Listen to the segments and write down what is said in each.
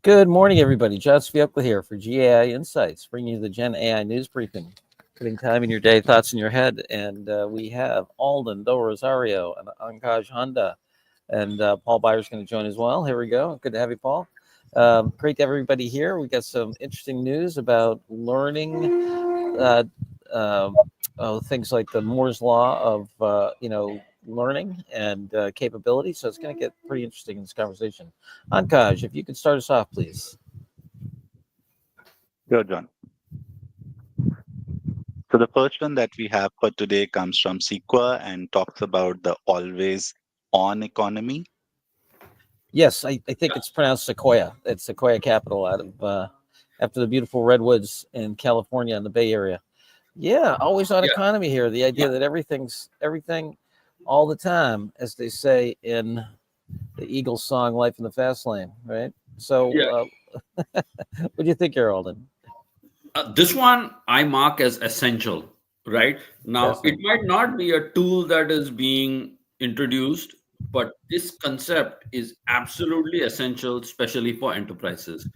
Good morning, everybody. John Sviocla here for GAI Insights, bringing you the Gen AI news briefing, putting time in your day, thoughts in your head. And we have Alden Do Rosario and Ankaj Honda, and Paul Byer's going to join as well. Here we go. Good to have you, Paul. Great to have everybody here. We got some interesting news about learning, things like the Moore's law of learning and capability. So it's going to get pretty interesting in this conversation. Ankaj, if you could start us off, please. Sure, John. So the first one that we have for today comes from Sequoia and talks about the always on economy. Yes, I think it's pronounced Sequoia. It's Sequoia Capital out of after the beautiful redwoods in California in the Bay Area. Yeah, always on economy here. The idea that everything's everything all the time, as they say in the Eagles song "Life in the Fast Lane," right? So, what do you think, Alden? This one I mark as essential, right? Now, it might not be a tool that is being introduced, but this concept is absolutely essential, especially for enterprises.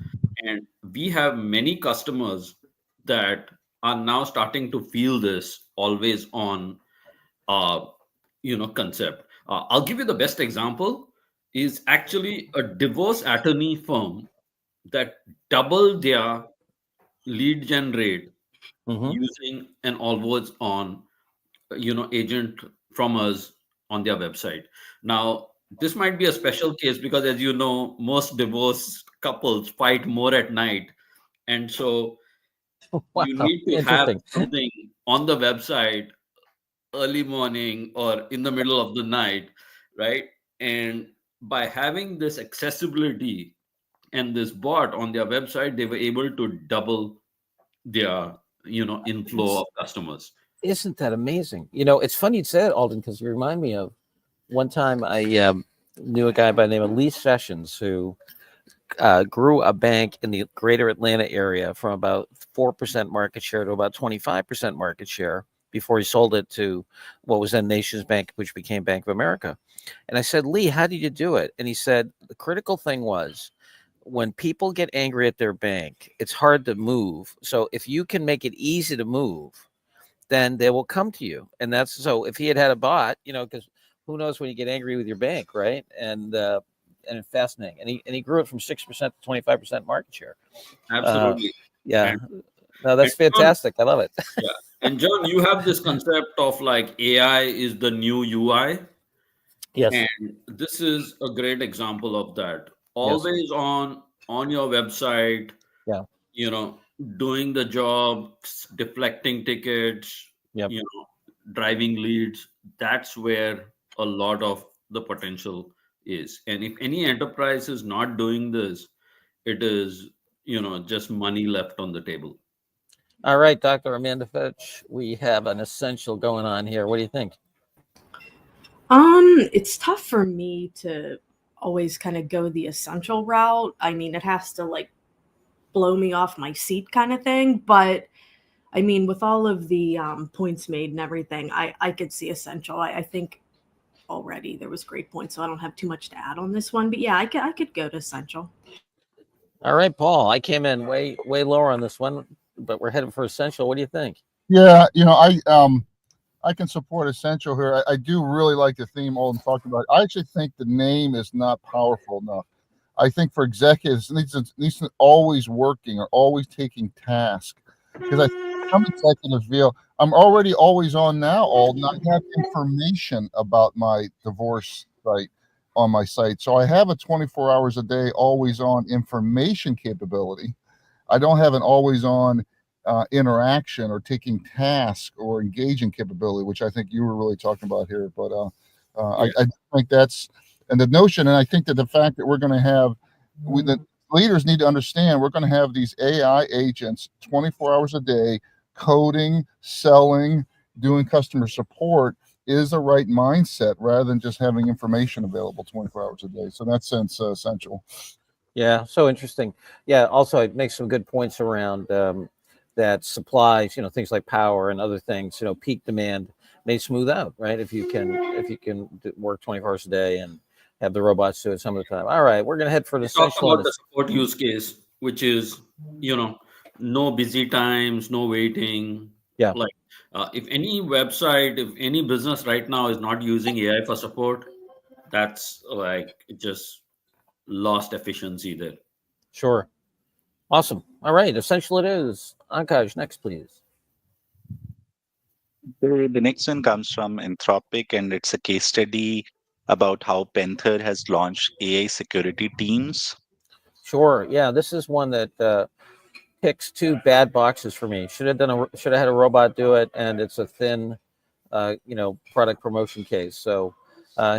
And we have many customers that are now starting to feel this always on, uh, concept. I'll give you the best example is actually a divorce attorney firm that doubled their lead gen rate using an always on agent from us on their website. Now this might be a special case because, as you know, most divorced couples fight more at night, and so you need to have something on the website early morning or in the middle of the night, right? And by having this accessibility and this bot on their website, they were able to double their inflow of customers. Isn't that amazing? It's funny you said it, Alden, because you remind me of one time I knew a guy by the name of Lee Sessions who grew a bank in the greater Atlanta area from about 4% market share to about 25% market share before he sold it to what was then Nations Bank, which became Bank of America. And I said, Lee, how did you do it? And he said, the critical thing was when people get angry at their bank, it's hard to move. So if you can make it easy to move, then they will come to you. And that's so if he had a bot, because who knows when you get angry with your bank, right? And it's fascinating. And he grew it from 6% to 25% market share. Absolutely. Yeah. No, that's fantastic. I love it. Yeah. And John, you have this concept of like AI is the new UI. Yes. And this is a great example of that. Always on your website, Yeah. Doing the job, deflecting tickets, Yep. Driving leads. That's where a lot of the potential is. And if any enterprise is not doing this, it is, just money left on the table. All right, Dr. Amanda Fitch, we have an essential going on here. What do you think? It's tough for me to always kind of go the essential route. I mean, it has to like blow me off my seat kind of thing. But I mean, with all of the points made and everything, I could see essential. I think already there was great points, so I don't have too much to add on this one. But yeah, I could go to essential. All right, Paul, I came in way lower on this one, but we're headed for essential. What do you think? Yeah, I can support essential here. I do really like the theme Alden talked about. I actually think the name is not powerful enough. I think for executives, it needs to always working or always taking task. Because some executives feel I'm already always on now, Alden. I have information about my divorce site on my site. So I have a 24 hours a day always on information capability. I don't have an always on interaction or taking task or engaging capability, which I think you were really talking about here. But I think that's, and the notion, and I think that the fact that we're going to have, the leaders need to understand we're going to have these AI agents 24 hours a day, coding, selling, doing customer support is the right mindset rather than just having information available 24 hours a day. So in that sense, essential. Yeah, so interesting. Yeah, also it makes some good points around that supplies, things like power and other things, peak demand may smooth out, right? If you can work 24 hours a day and have the robots do it some of the time. All right, we're going to head for the We talked essential on about the this. support use case, which is, you know, no busy times, no waiting. Yeah, Like, if any website, if any business right now is not using AI for support, that's like just lost efficiency there. sure. Awesome. All right, essential it is. Ankaj, next, please. The next one comes from Anthropic, and it's a case study about how Panther has launched AI security teams. Sure. Yeah, this is one that picks two bad boxes for me. Should have had a robot do it, and it's a thin, product promotion case. So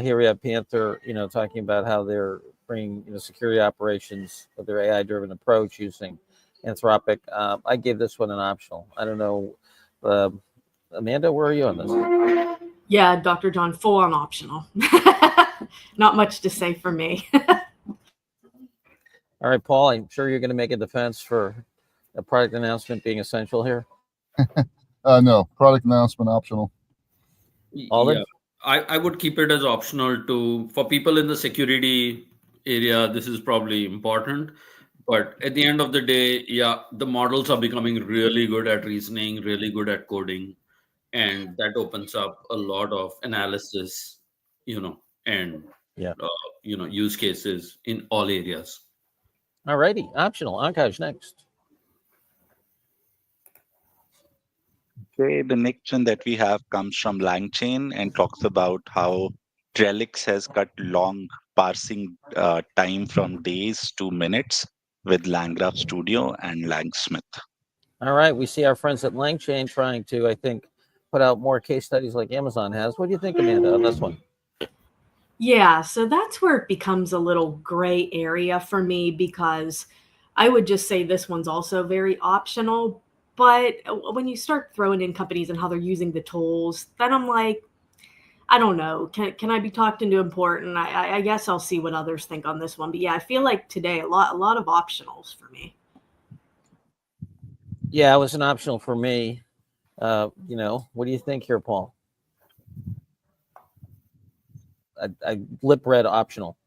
here we have Panther, talking about how they're bringing security operations with their AI-driven approach using Anthropic. I gave this one an optional. I don't know, uh, Amanda, where are you on this? Yeah, Dr. John, full on optional. Not much to say for me. All right, Paul. I'm sure you're going to make a defense for a product announcement being essential here. No, product announcement optional. Alden? Yeah, I would keep it as optional to for people in the security area. This is probably important, but at the end of the day, yeah, the models are becoming really good at reasoning, really good at coding, and that opens up a lot of analysis, and Yeah. use cases in all areas. All righty, optional. Ankaj, next. Okay, the next one that we have comes from LangChain and talks about how Trellix has cut long parsing time from days to minutes with LangGraph Studio and Langsmith. All right, we see our friends at LangChain trying to, I think, put out more case studies like Amazon has. What do you think, Amanda, on this one? Yeah, so that's where it becomes a little gray area for me because I would just say this one's also very optional. But when you start throwing in companies and how they're using the tools, then I'm like, I don't know. Can I be talked into important? I guess I'll see what others think on this one. But yeah, I feel like today a lot of optionals for me. Yeah, it was an optional for me. What do you think here, Paul? I lip read optional.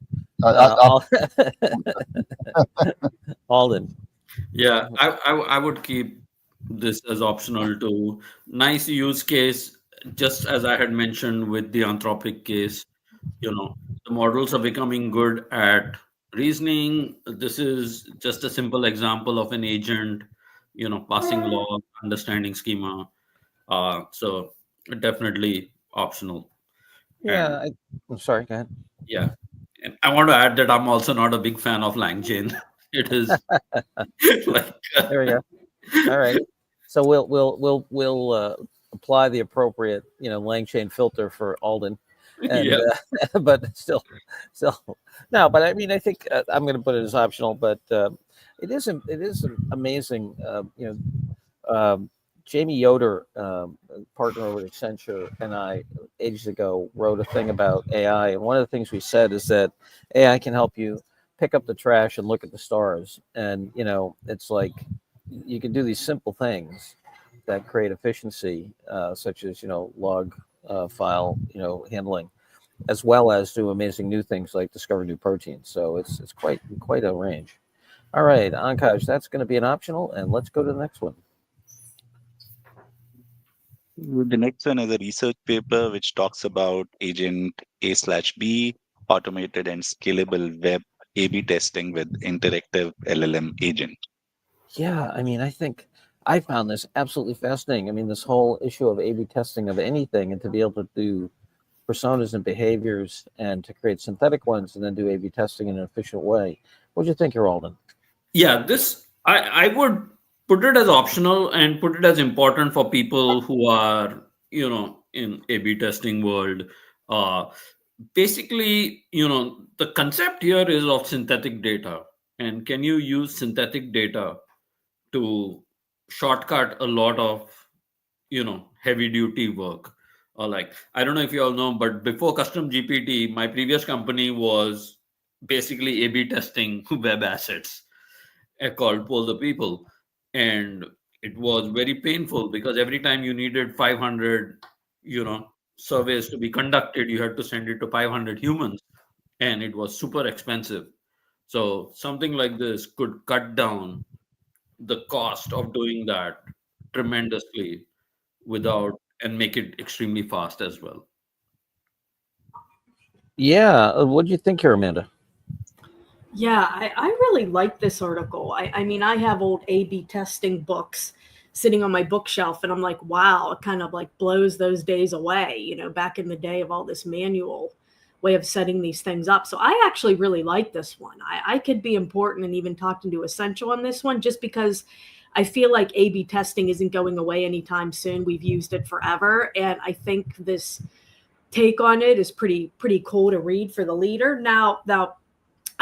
Alden. Yeah, I would keep this as optional too. Nice use case, just as I had mentioned with the Anthropic case, the models are becoming good at reasoning. This is just a simple example of an agent, passing law, understanding schema. So definitely optional. And Yeah, I'm sorry, go ahead. yeah, and I want to add that I'm also not a big fan of LangChain. It is like There we go. All right. So we'll apply the appropriate LangChain filter for Alden, and yeah. but still no. But I mean, I think I'm going to put it as optional. But it is amazing. Jamie Yoder, partner over at Accenture, and I ages ago wrote a thing about AI, and one of the things we said is that AI can help you pick up the trash and look at the stars, and it's like you can do these simple things that create efficiency, such as log file handling, as well as do amazing new things like discover new proteins. So it's quite a range. All right, Ankaj, that's going to be an optional, and let's go to the next one. The next one is a research paper which talks about agent A/B, automated and scalable web A/B testing with interactive LLM agent. Yeah, I mean, I think I found this absolutely fascinating. I mean, this whole issue of A/B testing of anything, and to be able to do personas and behaviors, and to create synthetic ones, and then do A/B testing in an efficient way. What do you think, Alden? Yeah, this I would put it as optional and put it as important for people who are, in A/B testing world. Uh, Basically, the concept here is of synthetic data, and can you use synthetic data to shortcut a lot of, heavy duty work? Or like, I don't know if you all know, but before custom GPT, my previous company was basically A/B testing web assets called Poll the People. And it was very painful because every time you needed 500, surveys to be conducted, you had to send it to 500 humans. and it was super expensive. So something like this could cut down the cost of doing that tremendously without and make it extremely fast as well. Yeah. What do you think here, Amanda? Yeah, I really like this article. I mean, I have old A/B testing books sitting on my bookshelf, and I'm like, wow, it kind of like blows those days away, back in the day of all this manual way of setting these things up. So I actually really like this one. I could be important and even talking to Essential on this one just because I feel like A/B testing isn't going away anytime soon. We've used it forever, and I think this take on it is pretty cool to read for the leader. Now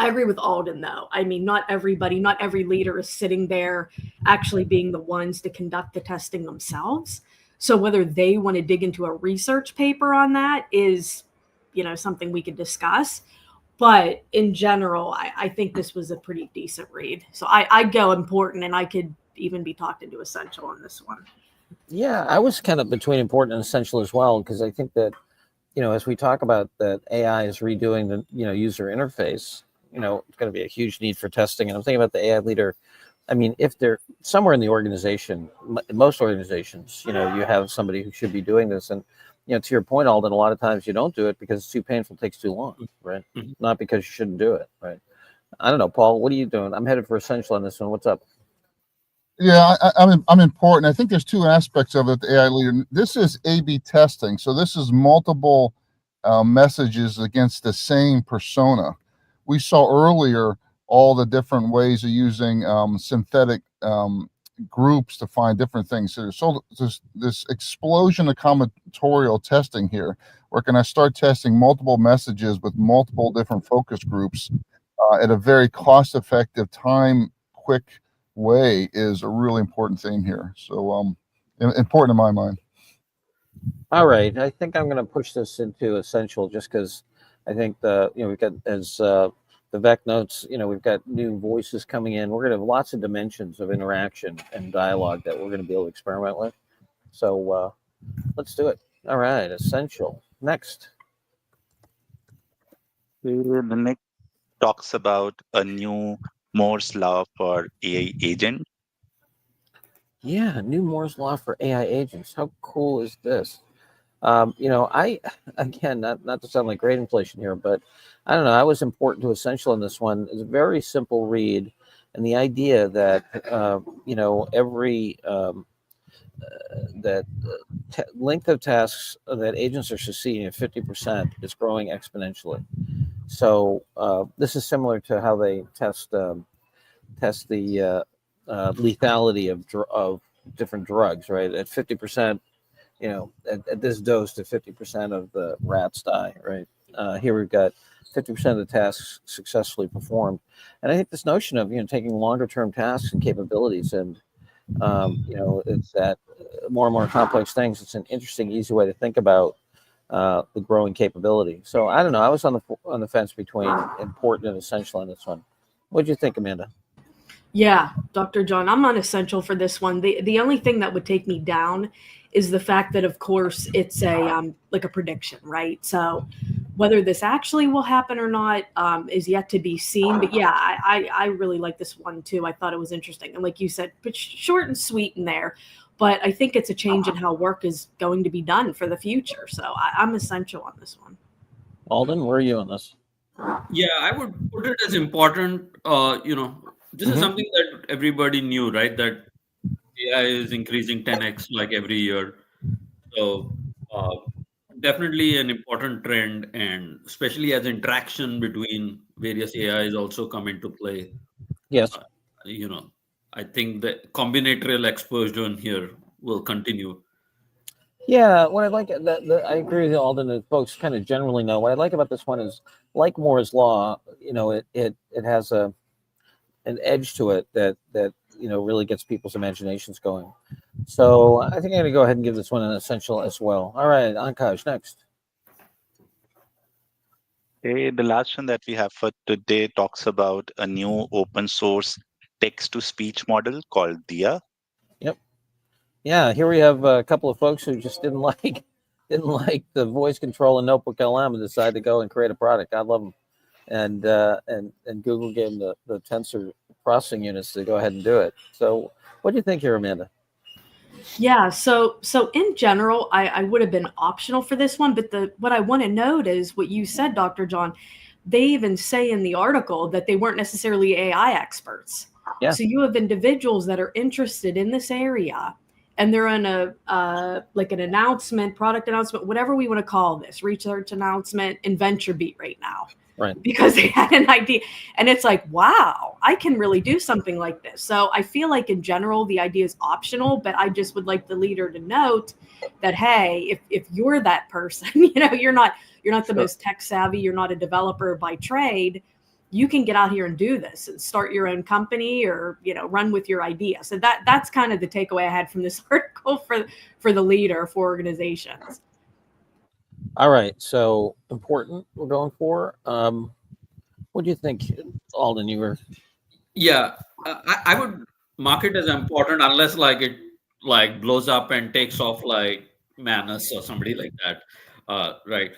I agree with Alden, though. I mean, not every leader is sitting there actually being the ones to conduct the testing themselves. So whether they want to dig into a research paper on that is, something we could discuss. But in general, I think this was a pretty decent read. So I'd go important, and I could even be talking to Essential on this one. Yeah, I was kind of between important and essential as well, because I think that, as we talk about that AI is redoing the, user interface, it's going to be a huge need for testing. And I'm thinking about the AI leader. I mean, if they're somewhere in the organization, most organizations, you have somebody who should be doing this. And, to your point, Alden, a lot of times you don't do it because it's too painful, takes too long, right? Mhm. Not because you shouldn't do it, right? I don't know, Paul, what are you doing? I'm headed for essential on this one. What's up? Yeah, I'm important. I think there's two aspects of it. The AI leader. This is A/B testing, so this is multiple messages against the same persona. We saw earlier all the different ways of using synthetic groups to find different things. So there's this explosion of combinatorial testing here, where can I start testing multiple messages with multiple different focus groups at a very cost-effective, quick way is a really important theme here. So important in my mind. All right, I think I'm going to push this into essential just because I think we've got, as the Vec notes, we've got new voices coming in. We're going to have lots of dimensions of interaction and dialogue that we're going to be able to experiment with. So let's do it. All right, essential. Next. The next talks about a new Moore's law for AI agent. Yeah, new Moore's law for AI agents. How cool is this? I again, not to sound like great inflation here, but I don't know. I was important to essential in this one. It's a very simple read, and the idea that every that length of tasks that agents are succeeding at 50% is growing exponentially. So this is similar to how they test the lethality of different drugs, right? At 50%, at this dose, at 50% of the rats die, right? Here we've got 50% of the tasks successfully performed, and I think this notion of taking longer term tasks and capabilities, and it's that more and more complex things. It's an interesting, easy way to think about the growing capability. So I don't know. I was on the fence between important and essential on this one. What do you think, Amanda? Yeah, Dr. John, I'm not essential for this one. The only thing that would take me down is the fact that, of course, it's a like a prediction, right? So whether this actually will happen or not is yet to be seen. But yeah, I really like this one too. I thought it was interesting, and like you said, short and sweet in there. But I think it's a change in how work is going to be done for the future. So I'm essential on this one. Alden, where are you on this? Yeah, I would put it as important. This is something that everybody knew, right? That AI is increasing 10x like every year. So uh, definitely an important trend, and especially as interaction between various AIs also come into play. Yes. Uh, you know, I think the combinatorial explosion here will continue. Yeah, what I like that I agree with you, Alden, that folks kind of generally know. What I like about this one is, like Moore's law, it has an edge to it that really gets people's imaginations going. So I think I'm going to go ahead and give this one an essential as well. All right, Ankash, next. Okay, the last one that we have for today talks about a new open source text to speech model called Dia. Yep. Yeah, here we have a couple of folks who just didn't like the voice control in Notebook LM and decided to go and create a product. I love them. and Google gave them the tensor processing units to go ahead and do it. So, what do you think here, Amanda? Yeah, so in general, I would have been optional for this one, but what I want to note is what you said, Dr. John. They even say in the article that they weren't necessarily AI experts. Yeah. So you have individuals that are interested in this area, and they're in a like an announcement, product announcement, whatever we want to call this, research announcement, in VentureBeat right now. Right. Because they had an idea, and it's like, wow, I can really do something like this. So I feel like in general the idea is optional, but I just would like the leader to note that, hey, if you're that person, you're not the most tech savvy, you're not a developer by trade, you can get out here and do this and start your own company, or run with your idea. So that's kind of the takeaway I had from this article for the leader for organizations. All right, so important we're going for. What do you think, Alden? You were Yeah, I would mark it as important unless it blows up and takes off like Manus or somebody like that. Right.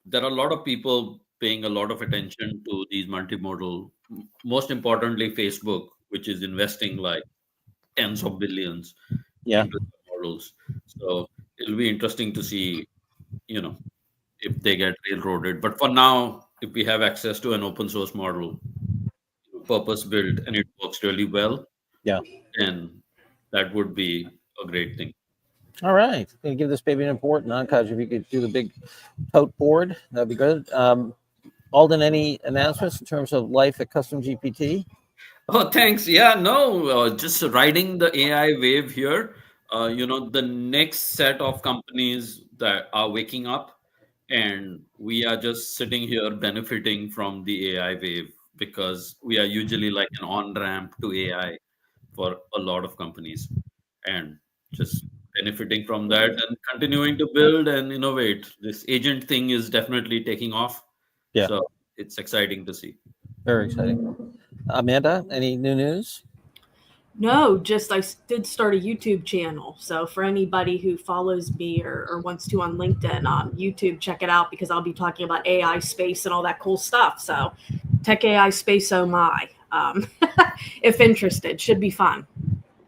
There are a lot of people paying a lot of attention to these multimodal. Most importantly, Facebook, which is investing like tens of billions into the models. So it'll be interesting to see, if they get railroaded. But for now, if we have access to an open source model, purpose built, and it works really well, Yeah. then that would be a great thing. All right. Gonna give this baby an important, Ankash. If you could do the big tote board, that'd be good. Alden, any announcements in terms of life at Custom GPT? Oh, thanks. Yeah, no, just riding the AI wave here. The next set of companies that are waking up, and we are just sitting here benefiting from the AI wave because we are usually like an on ramp to AI for a lot of companies, and just benefiting from that and continuing to build and innovate. This agent thing is definitely taking off. Yeah. So it's exciting to see. Very exciting. Amanda, any new news? No, just I did start a YouTube channel. So for anybody who follows me or wants to on LinkedIn, YouTube, check it out, because I'll be talking about AI space and all that cool stuff. So tech AI space, oh my. If interested, should be fun.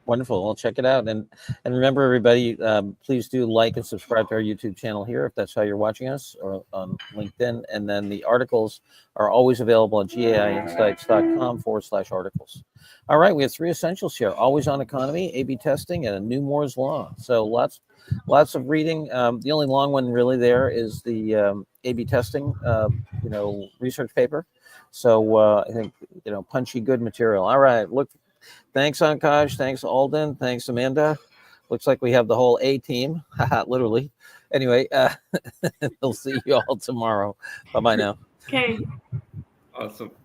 Wonderful. I'll check it out. And remember, everybody, please do like and subscribe to our YouTube channel here if that's how you're watching us, or on LinkedIn. And then the articles are always available at gaiinsights.com/articles. All right, we have 3 essentials here: always on economy, A/B testing, and a new Moore's law. So lots of reading. The only long one really there is the A/B testing, research paper. So I think punchy, good material. All right, look. Thanks, Ankash. Thanks, Alden. Thanks, Amanda. Looks like we have the whole A team, literally. Anyway, we'll see you all tomorrow. Bye-bye now. Okay. Awesome.